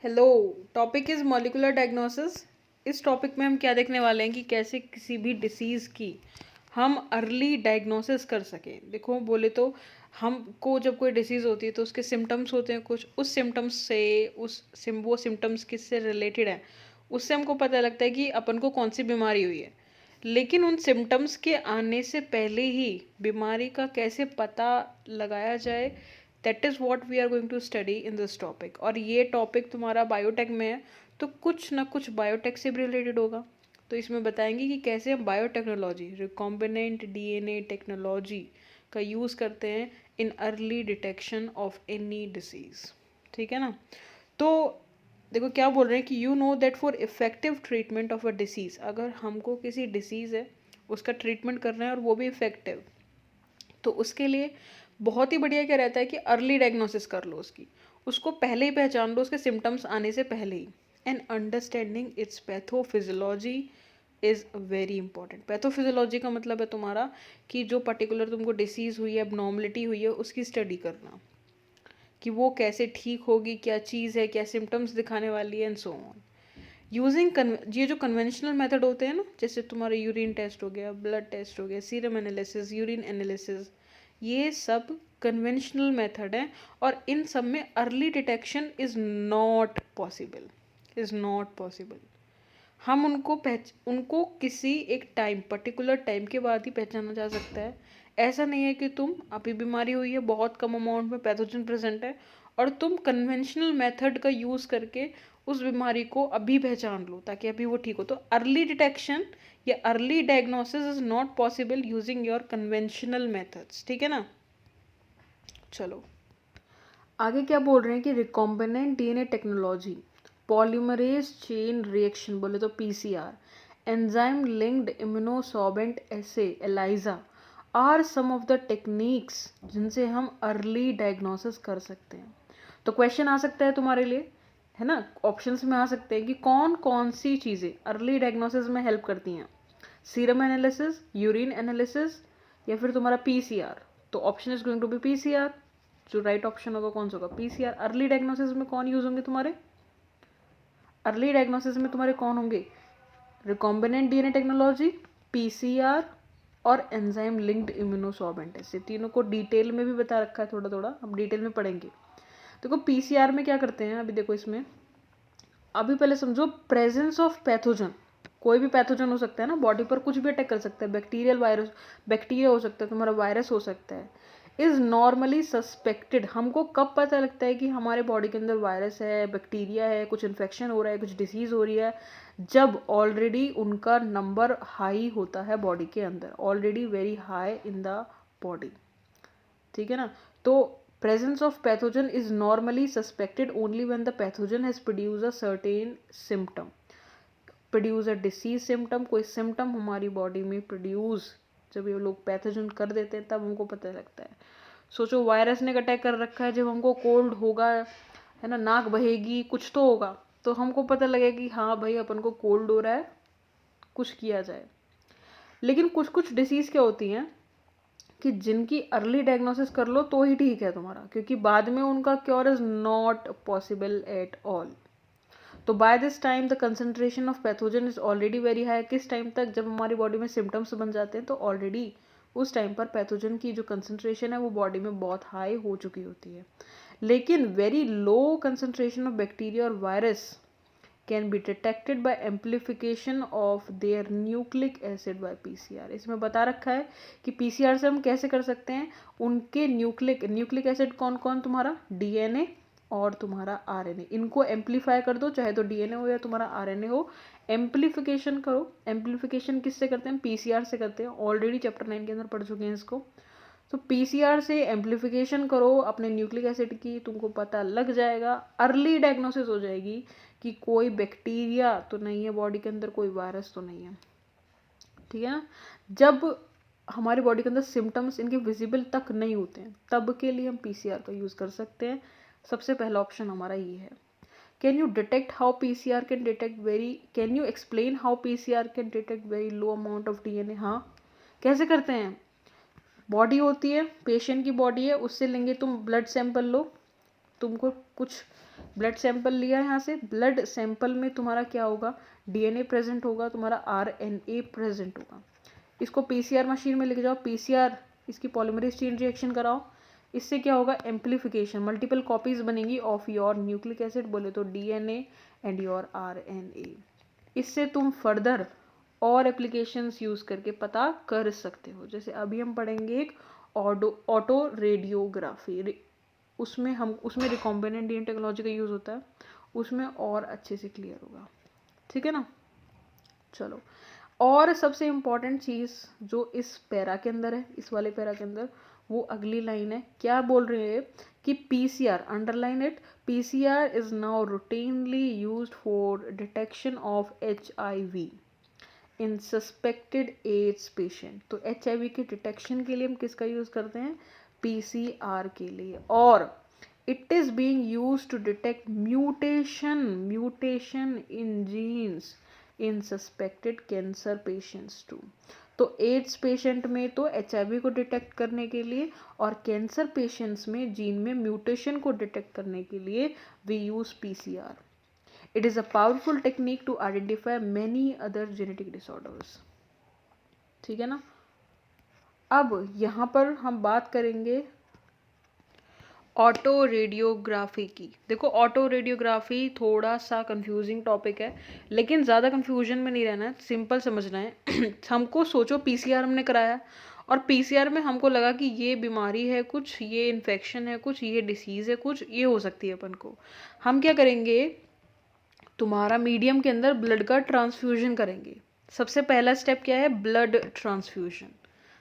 Hello. Topic is molecular diagnosis. इस topic में हम क्या देखने वाले हैं कि कैसे किसी भी डिसीज़ की हम अर्ली डायग्नोसिस कर सकें। देखो बोले तो हमको जब कोई डिसीज़ होती है तो उसके सिम्टम्स होते हैं कुछ, उस सिम्टम्स से वो सिम्टम्स किससे रिलेटेड हैं उससे हमको पता लगता है कि अपन को कौन सी बीमारी हुई है। लेकिन उन सिम्टम्स के आने से पहले ही बीमारी का कैसे पता लगाया जाए, that is what we are going to study in this topic. और ये टॉपिक तुम्हारा बायोटेक में है तो कुछ ना कुछ बायोटेक से भी रिलेटेड होगा। तो इसमें बताएंगे कि कैसे हम बायोटेक्नोलॉजी, रिकॉम्बिनेंट डीएनए टेक्नोलॉजी का यूज़ करते हैं in early detection of any disease. ठीक है ना। तो देखो क्या बोल रहे हैं कि you know that for effective treatment of a disease, अगर हमको किसी डिसीज़ है उसका ट्रीटमेंट करना है और वो भी इफेक्टिव, तो उसके लिए बहुत ही बढ़िया क्या रहता है कि अर्ली डायग्नोसिस कर लो उसको पहले ही पहचान लो उसके सिम्टम्स आने से पहले ही। And understanding its pathophysiology is very important. Pathophysiology का मतलब है तुम्हारा कि जो पर्टिकुलर तुमको डिसीज़ हुई है, एबनॉर्मलिटी हुई है, उसकी स्टडी करना कि वो कैसे ठीक होगी, क्या चीज़ है, क्या सिम्टम्स दिखाने वाली है, एंड सो ऑन। यूजिंग ये जो कन्वेंशनल मेथड होते हैं ना, जैसे तुम्हारा यूरिन टेस्ट हो गया, ब्लड टेस्ट हो गया, सीरम एनालिसिस, यूरिन एनालिसिस, ये सब कन्वेंशनल मेथड है और इन सब में early detection is not possible. हम उनको किसी एक टाइम, पर्टिकुलर टाइम के बाद ही पहचाना जा सकता है। ऐसा नहीं है कि तुम अभी बीमारी हुई है, बहुत कम अमाउंट में पैथोजन प्रेजेंट है और तुम कन्वेंशनल मेथड का यूज़ करके उस बीमारी को अभी पहचान लो ताकि अभी वो ठीक हो। तो अर्ली डिटेक्शन या early diagnosis is not possible using your conventional methods. ठीक है ना। चलो आगे क्या बोल रहे हैं कि recombinant DNA technology, polymerase chain reaction बोले तो PCR, enzyme linked immunosorbent assay ELISA are some of the techniques जिनसे हम अर्ली डायग्नोसिस कर सकते हैं। तो क्वेश्चन आ सकता है तुम्हारे लिए, है ना, ऑप्शंस में आ सकते हैं कि कौन कौन सी चीज़ें अर्ली डायग्नोसिस में हेल्प करती हैं। सीरम एनालिसिस, यूरिन एनालिसिस, या फिर तुम्हारा पीसीआर। तो option is going to be PCR. जो राइट ऑप्शन होगा कौन सा होगा, पीसीआर। अर्ली डायग्नोसिस में कौन यूज होंगे तुम्हारे, अर्ली डायग्नोसिस में तुम्हारे कौन होंगे, रिकॉम्बिनेंट डीएनए टेक्नोलॉजी, पीसीआर और एंजाइम लिंक्ड इम्यूनोसॉर्बेंट। ऐसे तीनों को डिटेल में भी बता रखा है, थोड़ा थोड़ा हम डिटेल में पढ़ेंगे। देखो पीसीआर में क्या करते हैं, अभी देखो इसमें, अभी पहले समझो प्रेजेंस ऑफ पैथोजन। कोई भी पैथोजन हो सकता है ना, बॉडी पर कुछ भी अटैक कर सकता है, बैक्टीरियल वायरस, बैक्टीरिया हो सकता है, तुम्हारा वायरस हो सकता है, इज नॉर्मली सस्पेक्टेड। हमको कब पता लगता है कि हमारे बॉडी के अंदर वायरस है, बैक्टीरिया है, कुछ इन्फेक्शन हो रहा है, कुछ डिसीज हो रही है, जब ऑलरेडी उनका नंबर हाई होता है बॉडी के अंदर, already very high in the body. ठीक है ना। तो presence of pathogen is normally suspected only when the pathogen has produced a certain symptom, produce a disease symptom। कोई symptom हमारी बॉडी में प्रोड्यूस जब ये लोग पैथोजन कर देते हैं तब हमको पता लगता है। सोचो वायरस ने अटैक कर रखा है, जब हमको कोल्ड होगा, है ना, नाक बहेगी, कुछ तो होगा, तो हमको पता लगेगा कि हाँ भाई अपन को कोल्ड हो रहा है, कुछ किया जाए। लेकिन कुछ कुछ डिसीज़ क्या होती हैं कि जिनकी अर्ली डायग्नोसिस कर लो तो ही ठीक है तुम्हारा, क्योंकि बाद में उनका cure is not possible at all. तो by this time the concentration of pathogen is already very high. किस टाइम तक, जब हमारी बॉडी में सिम्टम्स बन जाते हैं तो ऑलरेडी उस टाइम पर पैथोजन की जो कंसंट्रेशन है वो बॉडी में बहुत हाई हो चुकी होती है। लेकिन very low concentration of bacteria और virus can be detected by amplification of their nucleic acid by PCR। इसमें बता रखा है कि PCR से हम कैसे कर सकते हैं, उनके न्यूक्लिक एसिड कौन कौन, तुम्हारा डीएनए और तुम्हारा आरएनए, इनको एम्पलीफाई कर दो, चाहे तो डीएनए हो या तुम्हारा आरएनए हो, एम्पलीफिकेशन करो। एम्पलीफिकेशन किससे करते हैं, पीसीआर से करते हैं। ऑलरेडी चैप्टर 9 के अंदर पढ़ चुके हैं इसको। तो पीसीआर से एम्पलीफिकेशन करो अपने न्यूक्लिक एसिड की, तुमको पता लग जाएगा, अर्ली डायग्नोसिस हो जाएगी कि कोई बैक्टीरिया तो नहीं है बॉडी के अंदर, कोई वायरस तो नहीं है। ठीक है ना। जब हमारी बॉडी के अंदर सिम्टम्स इनके विजिबल तक नहीं होते हैं तब के लिए हम पीसीआर का यूज़ कर सकते हैं। सबसे पहला ऑप्शन हमारा ये है। Can you detect how PCR can detect very, can you explain how PCR can detect very low amount of DNA. हाँ, कैसे करते हैं, बॉडी होती है, पेशेंट की बॉडी है, उससे लेंगे तुम ब्लड सैंपल लो, तुमको कुछ ब्लड सैंपल लिया यहाँ से, ब्लड सैंपल में तुम्हारा क्या होगा, डीएनए प्रेजेंट होगा, तुम्हारा आरएनए प्रेजेंट होगा। इसको पीसीआर मशीन में लेके जाओ, पीसीआर इसकी पॉलीमरेज चेन रिएक्शन कराओ, इससे क्या होगा, एम्प्लीफिकेशन, मल्टीपल कॉपीज बनेंगी ऑफ योर न्यूक्लिक एसिड, बोले तो डीएनए एंड योर आरएनए। इससे तुम फर्दर और एप्लीकेशंस यूज़ करके पता कर सकते हो। जैसे अभी हम पढ़ेंगे एक ऑटो रेडियोग्राफी, उसमें रिकॉम्बिनेंट डीएनए टेक्नोलॉजी का यूज़ होता है, उसमें और अच्छे से क्लियर होगा, ठीक है ना। चलो, और सबसे इम्पॉर्टेंट चीज़ जो इस पैरा के अंदर है, इस वाले पैरा के अंदर, वो अगली लाइन है। क्या बोल रहे हैं कि PCR, underline it, PCR is now routinely used for detection of HIV in suspected ads patient. तो एचआईवी के डिटेक्शन के लिए हम किसका यूज़ करते हैं, पीसीआर के लिए। और it is being used to detect mutation in genes in suspected cancer patients too. तो एड्स पेशेंट में तो एचआईवी को डिटेक्ट करने के लिए, और कैंसर पेशेंट्स में जीन में म्यूटेशन को डिटेक्ट करने के लिए we use PCR. It is a powerful technique to identify many other genetic disorders, ठीक है ना। अब यहाँ पर हम बात करेंगे ऑटो रेडियोग्राफी की। देखो, ऑटो रेडियोग्राफी थोड़ा सा कंफ्यूजिंग टॉपिक है, लेकिन ज़्यादा कंफ्यूजन में नहीं रहना है, सिंपल समझना है। हमको सोचो पीसीआर हमने कराया, और पीसीआर में हमको लगा कि ये बीमारी है कुछ, ये इन्फेक्शन है कुछ, ये डिसीज़ है कुछ, ये हो सकती है अपन को। हम क्या करेंगे, तुम्हारा मीडियम के अंदर ब्लड का ट्रांसफ्यूजन करेंगे। सबसे पहला स्टेप क्या है, ब्लड ट्रांसफ्यूजन।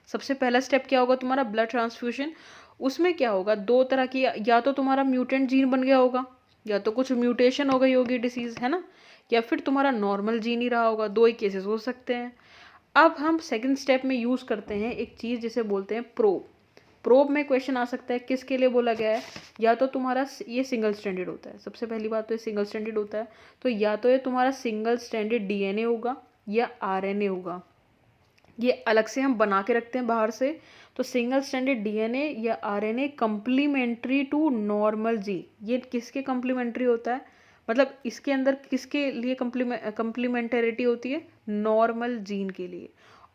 सबसे पहला स्टेप क्या होगा तुम्हारा, ब्लड ट्रांसफ्यूजन। उसमें क्या होगा, दो तरह की, या तो तुम्हारा म्यूटेंट जीन बन गया होगा, या तो कुछ म्यूटेशन हो गई होगी, डिसीज़ है ना, या फिर तुम्हारा नॉर्मल जीन ही रहा होगा। दो ही केसेस हो सकते हैं। अब हम सेकंड स्टेप में यूज़ करते हैं एक चीज़ जिसे बोलते हैं प्रोब। प्रोब में क्वेश्चन आ सकता है, किसके लिए बोला गया है, या तो तुम्हारा ये सिंगल स्ट्रैंडेड होता है, सबसे पहली बात तो ये सिंगल स्ट्रैंडेड होता है, तो या तो ये तुम्हारा सिंगल स्ट्रैंडेड डीएनए होगा या आरएनए होगा। ये अलग से हम बना के रखते हैं बाहर से। तो सिंगल स्ट्रैंडेड डीएनए या आरएनए कंप्लीमेंट्री टू नॉर्मल जी, ये किसके कंप्लीमेंट्री होता है, मतलब इसके अंदर किसके लिए कंप्लीमेंटरिटी होती है, नॉर्मल जीन के लिए।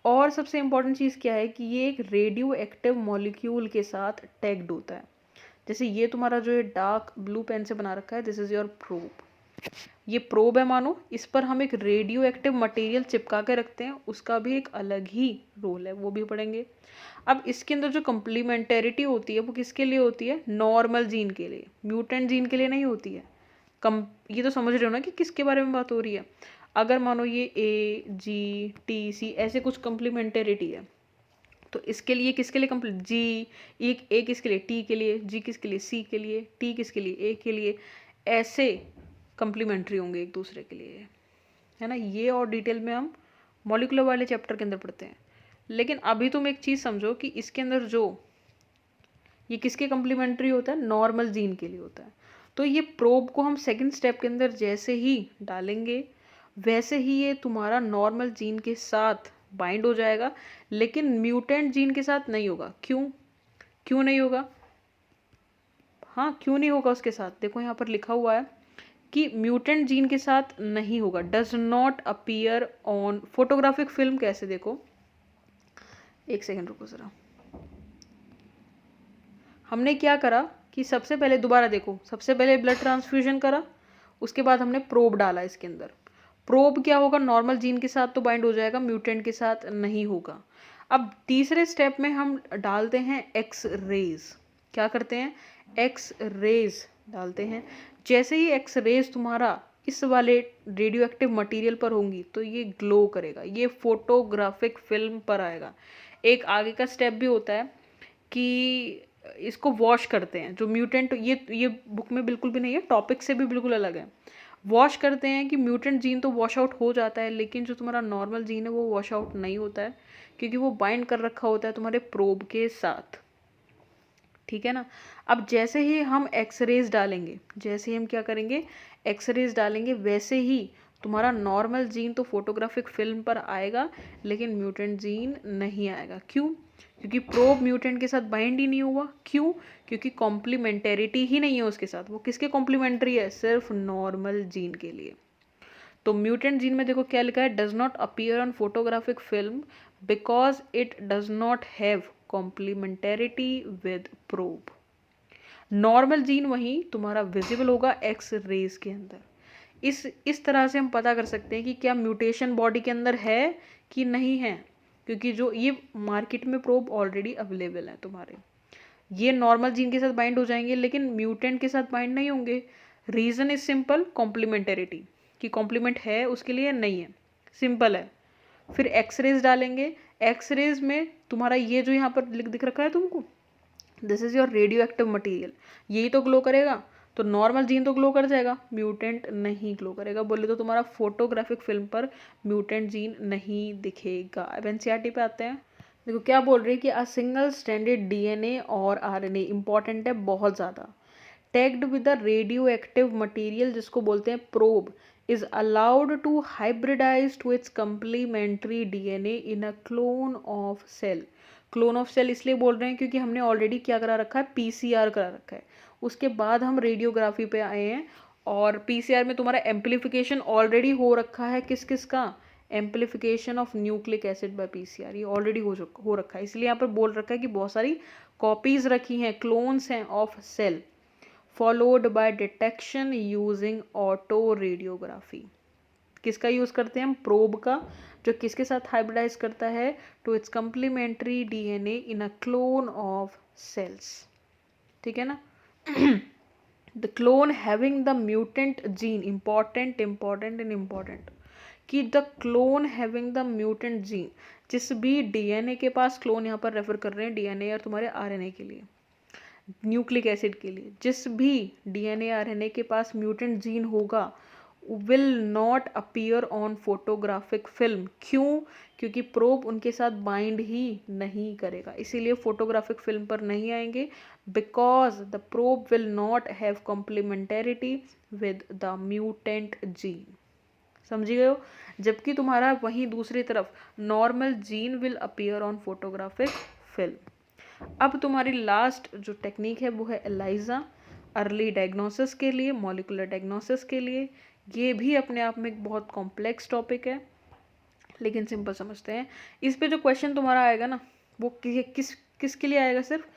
और सबसे इंपॉर्टेंट चीज़ क्या है कि ये एक रेडियो एक्टिव मॉलिक्यूल के साथ टैग्ड होता है। जैसे ये तुम्हारा जो है डार्क ब्लू पेन से बना रखा है, दिस इज़ योर प्रोब। ये प्रोब है मानो, इस पर हम एक रेडियो एक्टिव मटेरियल चिपका के रखते हैं, उसका भी एक अलग ही रोल है, वो भी पढ़ेंगे। अब इसके अंदर जो कंप्लीमेंटेरिटी होती है वो किसके लिए होती है, नॉर्मल जीन के लिए, म्यूटेंट जीन के लिए नहीं होती है। ये तो समझ रहे हो ना कि किसके बारे में बात हो रही है। अगर मानो ये ए जी टी सी ऐसे कुछ कंप्लीमेंटेरिटी है, तो इसके लिए किसके लिए कंप्लीट, जी एक ए किसके लिए, टी के लिए, जी किसके लिए, सी के लिए, टी किसके लिए, ए के लिए, ऐसे कंप्लीमेंट्री होंगे एक दूसरे के लिए, है ना। ये और डिटेल में हम मॉलिक्यूलर वाले चैप्टर के अंदर पढ़ते हैं। लेकिन अभी तुम एक चीज़ समझो कि इसके अंदर जो ये किसके कंप्लीमेंट्री होता है, नॉर्मल जीन के लिए होता है। तो ये प्रोब को हम सेकंड स्टेप के अंदर जैसे ही डालेंगे, वैसे ही ये तुम्हारा नॉर्मल जीन के साथ बाइंड हो जाएगा, लेकिन म्यूटेंट जीन के साथ नहीं होगा। क्यों नहीं होगा, हाँ क्यों नहीं होगा उसके साथ, देखो यहाँ पर लिखा हुआ है कि म्यूटेंट जीन के साथ नहीं होगा, does not appear on photographic film. कैसे, देखो एक सेकंड रुको ज़रा, हमने क्या करा कि सबसे पहले दोबारा देखो, सबसे पहले ब्लड ट्रांसफ्यूजन करा, उसके बाद हमने प्रोब डाला इसके अंदर। प्रोब क्या होगा, नॉर्मल जीन के साथ तो बाइंड हो जाएगा, म्यूटेंट के साथ नहीं होगा। अब तीसरे स्टेप में हम डालते हैं एक्स रेज। क्या करते हैं, एक्स रेज डालते हैं। जैसे ही एक्स रेज तुम्हारा इस वाले रेडियो एक्टिव मटीरियल पर होंगी तो ये ग्लो करेगा, ये फोटोग्राफिक फिल्म पर आएगा। एक आगे का स्टेप भी होता है कि इसको वॉश करते हैं, जो म्यूटेंट, ये बुक में बिल्कुल भी नहीं है, टॉपिक से भी बिल्कुल अलग है। वॉश करते हैं कि म्यूटेंट जीन तो वॉश आउट हो जाता है, लेकिन जो तुम्हारा नॉर्मल जीन है वो वॉश आउट नहीं होता है, क्योंकि वो बाइंड कर रखा होता है तुम्हारे प्रोब के साथ, ठीक है ना। अब जैसे ही हम एक्सरेज डालेंगे, जैसे ही हम क्या करेंगे, एक्सरेज डालेंगे, वैसे ही तुम्हारा नॉर्मल जीन तो फोटोग्राफिक फिल्म पर आएगा, लेकिन म्यूटेंट जीन नहीं आएगा। क्यों, क्योंकि प्रोब म्यूटेंट के साथ बाइंड ही नहीं हुआ। क्यों? क्योंकि कॉम्प्लीमेंटेरिटी ही नहीं है उसके साथ। वो किसके कॉम्प्लीमेंट्री है? सिर्फ नॉर्मल जीन के लिए। तो म्यूटेंट जीन में देखो क्या लिखा है, does not appear on photographic film because it does not have complementarity with probe. Normal gene वहीं तुम्हारा विजिबल होगा एक्स रेज के अंदर। इस तरह से हम पता कर सकते हैं कि क्या म्यूटेशन बॉडी के अंदर है कि नहीं है, क्योंकि जो ये मार्केट में प्रोब ऑलरेडी अवेलेबल है तुम्हारे, ये नॉर्मल जीन के साथ बाइंड हो जाएंगे लेकिन म्यूटेंट के साथ बाइंड नहीं होंगे। रीजन इज सिंपल, कॉम्प्लीमेंटेरिटी, कि कॉम्प्लीमेंट है उसके लिए नहीं है, सिंपल है। फिर एक्सरेज डालेंगे, एक्सरेज में तुम्हारा ये जो यहाँ पर दिख रखा है तुमको, this is your radio active material, यही तो ग्लो करेगा। तो नॉर्मल जीन तो ग्लो कर जाएगा, म्यूटेंट नहीं ग्लो करेगा। बोले तो तुम्हारा फोटोग्राफिक फिल्म पर म्यूटेंट जीन नहीं दिखेगा। अब एनसीईआरटी पे आते हैं। देखो क्या बोल रही है कि अ सिंगल स्ट्रैंडेड डीएनए और आरएनए इंपॉर्टेंट है बहुत ज़्यादा, tagged with the radio active material जिसको बोलते हैं probe, is allowed to hybridize to its complementary DNA in a clone of cell। Clone of cell इसलिए बोल रहे हैं क्योंकि हमने ऑलरेडी क्या करा रखा है, पीसीआर करा रखा है। उसके बाद हम रेडियोग्राफी पे आए हैं और पीसीआर में तुम्हारा एम्पलीफिकेशन ऑलरेडी हो रखा है। किस किस का? Amplification of nucleic acid by PCR, ये ऑलरेडी हो रखा है। इसलिए यहाँ पर बोल रखा है कि बहुत सारी कॉपीज रखी हैं, क्लोन्स हैं of cell, followed by detection using autoradiography. किसका यूज करते हैं हम? प्रोब का, जो किसके साथ हाइब्रिडाइज करता है, to its complementary DNA in a clone of cells. ठीक है ना? The clone having the mutant gene, important important and important, कि the clone having the mutant gene, जिस भी डीएनए के पास, क्लोन यहाँ पर रेफर कर रहे हैं डीएनए और तुम्हारे आरएनए के लिए, न्यूक्लिक एसिड के लिए, जिस भी डीएनए आरएनए के पास म्यूटेंट जीन होगा will not appear on photographic film. क्यों? क्योंकि प्रोब उनके साथ बाइंड ही नहीं करेगा, इसीलिए फोटोग्राफिक फिल्म पर नहीं आएंगे। Because the probe will not have complementarity with the mutant gene. समझी गए हो? जबकि तुम्हारा वहीं दूसरी तरफ normal gene will appear on photographic film. अब तुम्हारी लास्ट जो टेक्निक है वो है एलाइजा, अर्ली डायग्नोसिस के लिए, मॉलिकुलर डायग्नोसिस के लिए। ये भी अपने आप में एक बहुत कॉम्प्लेक्स टॉपिक है लेकिन सिंपल समझते हैं। इस पे जो क्वेश्चन तुम्हारा आएगा ना, वो किसके लिए आएगा? सिर्फ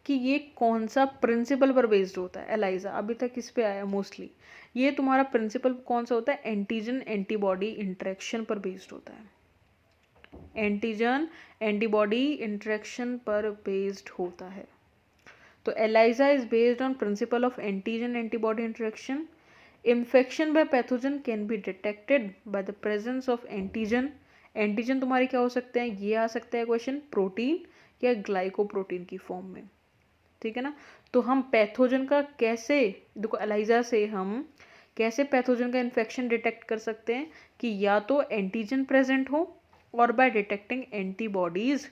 कि ये कौन सा प्रिंसिपल पर बेस्ड होता है। एलाइजा अभी तक किस पे आया मोस्टली? ये तुम्हारा प्रिंसिपल कौन सा होता है? एंटीजन एंटीबॉडी इंटरेक्शन पर बेस्ड होता है। एंटीजन एंटीबॉडी इंटरेक्शन पर बेस्ड होता है। तो ELISA is based on principle of antigen antibody interaction. Infection by pathogen can be detected by the presence of antigen. Antigen तुम्हारे क्या हो सकते हैं? ये आ सकता है क्वेश्चन, प्रोटीन या ग्लाइकोप्रोटीन की फॉर्म में। ठीक है ना? तो हम पैथोजन का कैसे, देखो एलाइजा से हम कैसे पैथोजन का इन्फेक्शन डिटेक्ट कर सकते हैं, कि या तो एंटीजन प्रेजेंट हो और बाय डिटेक्टिंग एंटीबॉडीज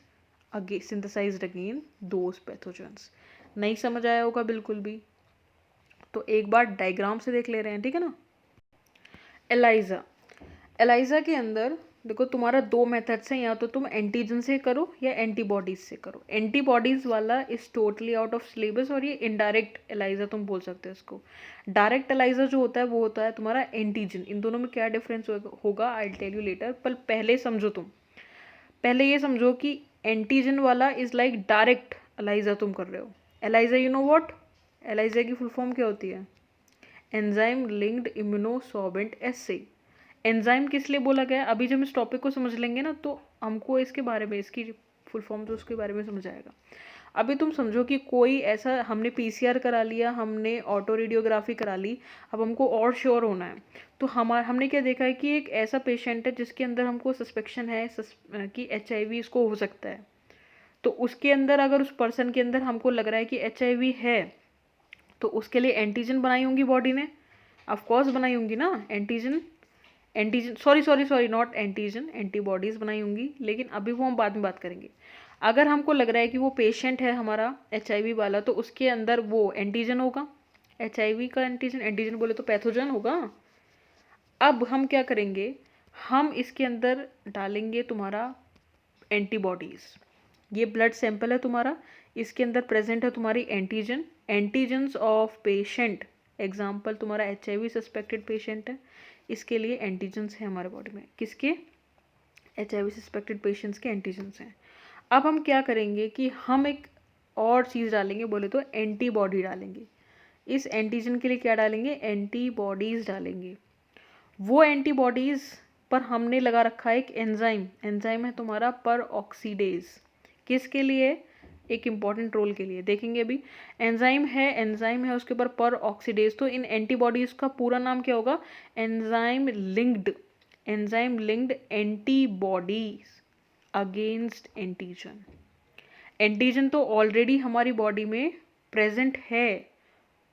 अगे सिंथेसाइज्ड अगेन दोज पैथोजेंस। नहीं समझ आया होगा बिल्कुल भी, तो एक बार डायग्राम से देख ले रहे हैं। ठीक है ना? एलाइजा, एलाइजा के अंदर देखो तुम्हारा दो मेथड्स हैं, या तो तुम एंटीजन से करो या एंटीबॉडीज से करो। एंटीबॉडीज वाला is totally out of syllabus और ये इनडायरेक्ट एलाइजा तुम बोल सकते हो इसको। डायरेक्ट एलाइजा जो होता है वो होता है तुम्हारा एंटीजन। इन दोनों में क्या डिफरेंस होगा आई टेल यू लेटर, पर पहले समझो तुम, पहले ये समझो कि एंटीजन वाला इज लाइक डायरेक्ट एलाइजा तुम कर रहे हो। ELISA you know what? ELISA की फुल फॉर्म क्या होती है? Enzyme linked immunosorbent assay. Enzyme किस लिए बोला गया? अभी जब इस टॉपिक को समझ लेंगे ना तो हमको इसके बारे में, इसकी फुल फॉर्म तो उसके बारे में समझ आएगा। अभी तुम समझो कि कोई ऐसा, हमने पीसीआर करा लिया, हमने ऑटो रेडियोग्राफी करा ली, अब हमको और श्योर होना है। तो हमने क्या देखा है कि एक ऐसा पेशेंट है जिसके अंदर हमको सस्पेक्शन है कि एचआईवी इसको हो सकता है। तो उसके अंदर अगर उस पर्सन के अंदर हमको लग रहा है कि एचआईवी है, तो उसके लिए एंटीजन बनाई होंगी बॉडी ने, ऑफ कोर्स बनाई होंगी ना antigen, sorry not antigen, antibodies बनाई होंगी, लेकिन अभी वो हम बाद में बात करेंगे। अगर हमको लग रहा है कि वो पेशेंट है हमारा एचआईवी वाला, तो उसके अंदर वो एंटीजन होगा, एचआईवी का एंटीजन, एंटीजन बोले तो पैथोजन होगा। अब हम क्या करेंगे, हम इसके अंदर डालेंगे तुम्हारा एंटीबॉडीज। ये ब्लड सैंपल है तुम्हारा, इसके अंदर प्रेजेंट है तुम्हारी antigen, antigens of patient, example तुम्हारा HIV सस्पेक्टेड पेशेंट है, इसके लिए एंटीजन्स है हमारे बॉडी में, किसके, HIV सस्पेक्टेड पेशेंट्स के एंटीजन्स हैं। अब हम क्या करेंगे कि हम एक और चीज़ डालेंगे, बोले तो एंटीबॉडी डालेंगे। इस एंटीजन के लिए क्या डालेंगे, एंटीबॉडीज़ डालेंगे। वो एंटीबॉडीज़ पर हमने लगा रखा है एक एंजाइम, एंजाइम है तुम्हारा पर ऑक्सीडेज, किसके लिए, एक इम्पॉर्टेंट रोल के लिए, देखेंगे अभी। एंजाइम है उसके ऊपर पर ऑक्सीडेज, तो इन एंटीबॉडीज़ का पूरा नाम क्या होगा, enzyme linked antibodies against antigen. Antigen तो ऑलरेडी हमारी बॉडी में प्रेजेंट है,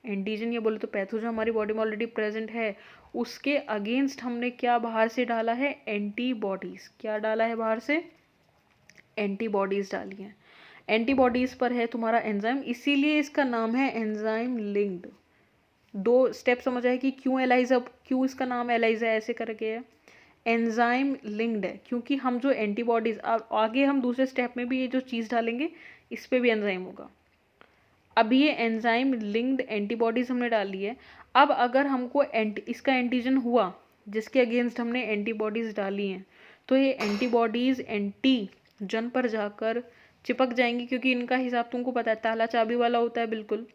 एंटीजन ये बोले तो पैथोजन हमारी बॉडी में ऑलरेडी प्रेजेंट है, उसके अगेंस्ट हमने क्या बाहर से डाला है, एंटीबॉडीज़। क्या डाला है बाहर से, एंटीबॉडीज़ डाली हैं। एंटीबॉडीज़ पर है तुम्हारा एंजाइम, इसीलिए इसका नाम है एंजाइम लिंक्ड। 2 स्टेप समझ आए कि क्यों एलाइजा, क्यों इसका नाम एलाइजा ऐसे करके है, एंजाइम लिंक्ड है क्योंकि हम जो एंटीबॉडीज़, आगे हम दूसरे स्टेप में भी ये जो चीज़ डालेंगे इस पर भी एंजाइम होगा। अब ये एंजाइम लिंक्ड एंटीबॉडीज़ हमने डाली है। अब अगर हमको इसका एंटीजन हुआ जिसके अगेंस्ट हमने एंटीबॉडीज़ डाली हैं, तो ये एंटीबॉडीज़ एंटीजन पर जाकर चिपक जाएंगी, क्योंकि इनका हिसाब तुमको पता है ताला चाबी वाला होता है, बिल्कुल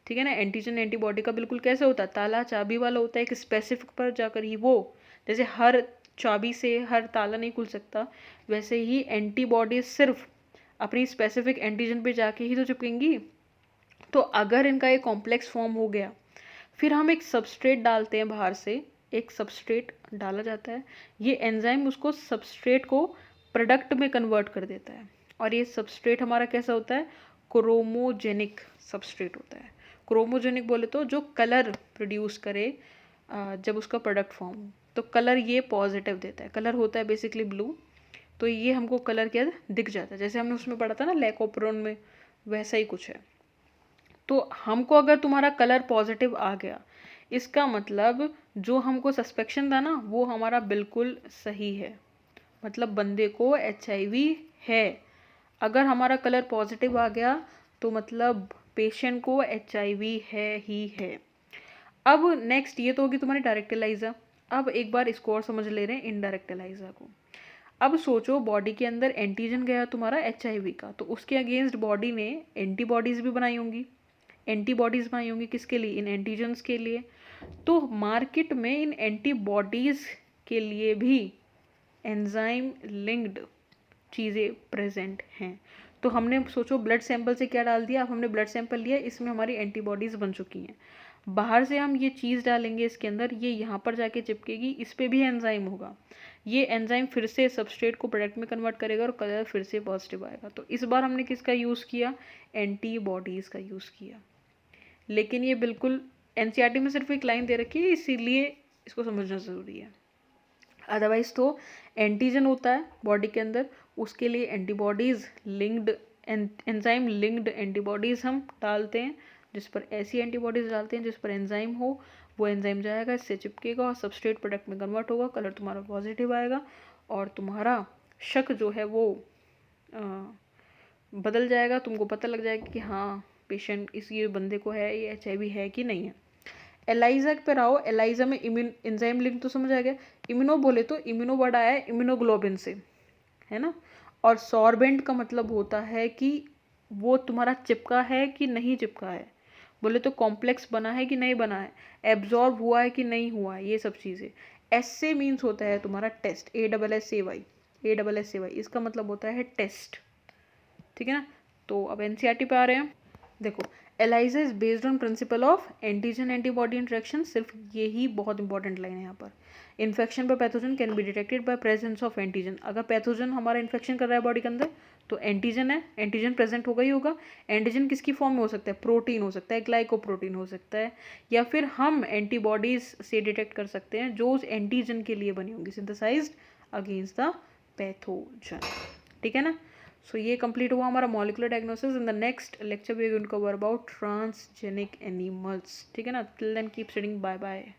ठीक है ना। एंटीजन एंटीबॉडी का बिल्कुल कैसे होता है, ताला चाबी वाला होता है, एक स्पेसिफिक पर जाकर ही वो, जैसे हर चाबी से हर ताला नहीं खुल सकता, वैसे ही एंटीबॉडीज सिर्फ अपनी स्पेसिफिक एंटीजन पे जाके ही तो चिपकेंगी। तो अगर इनका एक कॉम्प्लेक्स फॉर्म हो गया, फिर हम एक सबस्ट्रेट डालते हैं बाहर से, एक सबस्ट्रेट डाला जाता है, ये एंजाइम उसको सबस्ट्रेट को प्रोडक्ट में कन्वर्ट कर देता है, और ये सबस्ट्रेट हमारा कैसा होता है, क्रोमोजेनिक सबस्ट्रेट होता है। क्रोमोजेनिक बोले तो जो कलर प्रोड्यूस करे जब उसका प्रोडक्ट फॉर्म हो, तो कलर ये पॉजिटिव देता है, कलर होता है बेसिकली ब्लू, तो ये हमको कलर क्या दिख जाता है, जैसे हमने उसमें पढ़ा था ना लैकोप्रोन में, वैसा ही कुछ है। तो हमको अगर तुम्हारा कलर पॉजिटिव आ गया, इसका मतलब जो हमको सस्पेक्शन था ना वो हमारा बिल्कुल सही है, मतलब बंदे को HIV है। अगर हमारा कलर पॉजिटिव आ गया तो मतलब पेशेंट को HIV है ही है। अब नेक्स्ट ये तो होगी तुम्हारी डायरेक्ट एलाइजा। अब एक बार इसको और समझ ले रहे हैं इनडायरेक्ट एलाइजा को। अब सोचो बॉडी के अंदर एंटीजन गया तुम्हारा HIV का, तो उसके अगेंस्ट बॉडी ने एंटीबॉडीज़ भी बनाई होंगी, एंटीबॉडीज़ बनाई होंगी किसके लिए, इन एंटीजन्स के लिए। तो मार्केट में इन एंटीबॉडीज़ के लिए भी एंजाइम लिंक्ड चीज़ें प्रेजेंट हैं। तो हमने सोचो ब्लड सैंपल से क्या डाल दिया, अब हमने ब्लड सैंपल लिया, इसमें हमारी एंटीबॉडीज़ बन चुकी हैं, बाहर से हम ये चीज़ डालेंगे इसके अंदर, ये यहाँ पर जाके चिपकेगी, इस पर भी एंजाइम होगा, ये एंजाइम फिर से सबस्ट्रेट को प्रोडक्ट में कन्वर्ट करेगा और कलर फिर से पॉजिटिव आएगा। तो इस बार हमने किसका यूज़ किया, एंटीबॉडीज़ का यूज़ किया। लेकिन ये बिल्कुल NCERT में सिर्फ एक लाइन दे रखी है, इसीलिए इसको समझना ज़रूरी है। अदरवाइज तो एंटीजन होता है बॉडी के अंदर, उसके लिए antibodies linked, enzyme linked antibodies हम डालते हैं, जिस पर ऐसी एंटीबॉडीज़ डालते हैं जिस पर एंजाइम हो, वो एंजाइम जाएगा, इससे चिपकेगा और सबस्ट्रेट प्रोडक्ट में कन्वर्ट होगा, कलर तुम्हारा पॉजिटिव आएगा और तुम्हारा शक जो है वो बदल जाएगा, तुमको पता लग जाएगा कि हाँ पेशेंट इस ये बंदे को है, ये HIV है कि नहीं है। एलाइजा पर आओ, एलाइजा में एंजाइम लिंक तो समझ आ गया। इम्यूनो बोले तो इम्यूनो वर्ड आया है इम्यूनोग्लोबिन से, है ना। और सॉर्बेंट का मतलब होता है कि वो तुम्हारा चिपका है कि नहीं चिपका है, बोले तो कॉम्प्लेक्स बना है कि नहीं बना है, एब्जॉर्ब हुआ है कि नहीं हुआ है, ये सब चीज़ें। एसए मीन्स होता है तुम्हारा टेस्ट, ASSAY, इसका मतलब होता है टेस्ट, ठीक है ना। तो अब NCERT पे आ रहे हैं, देखो ELISA is based on principle of antigen antibody interaction, सिर्फ यही बहुत इंपॉर्टेंट लाइन है यहाँ पर। Infection by pathogen can be detected by presence of antigen, अगर पैथोजन हमारा इन्फेक्शन कर रहा है बॉडी के अंदर तो एंटीजन है, एंटीजन प्रेजेंट होगा ही होगा। एंटीजन किसकी फॉर्म में हो सकता है, प्रोटीन हो सकता है, ग्लाइकोप्रोटीन हो सकता है, या फिर हम एंटीबॉडीज से डिटेक्ट कर सकते हैं जो उस एंटीजन के लिए बनी होंगी, सिंथेसाइज्ड अगेंस्ट द पैथोजन, ठीक है ना। सो ये कंप्लीट हुआ हमारा molecular diagnosis. In the next lecture we are going to cover about transgenic animals, ठीक है ना। Till then keep studying, bye bye.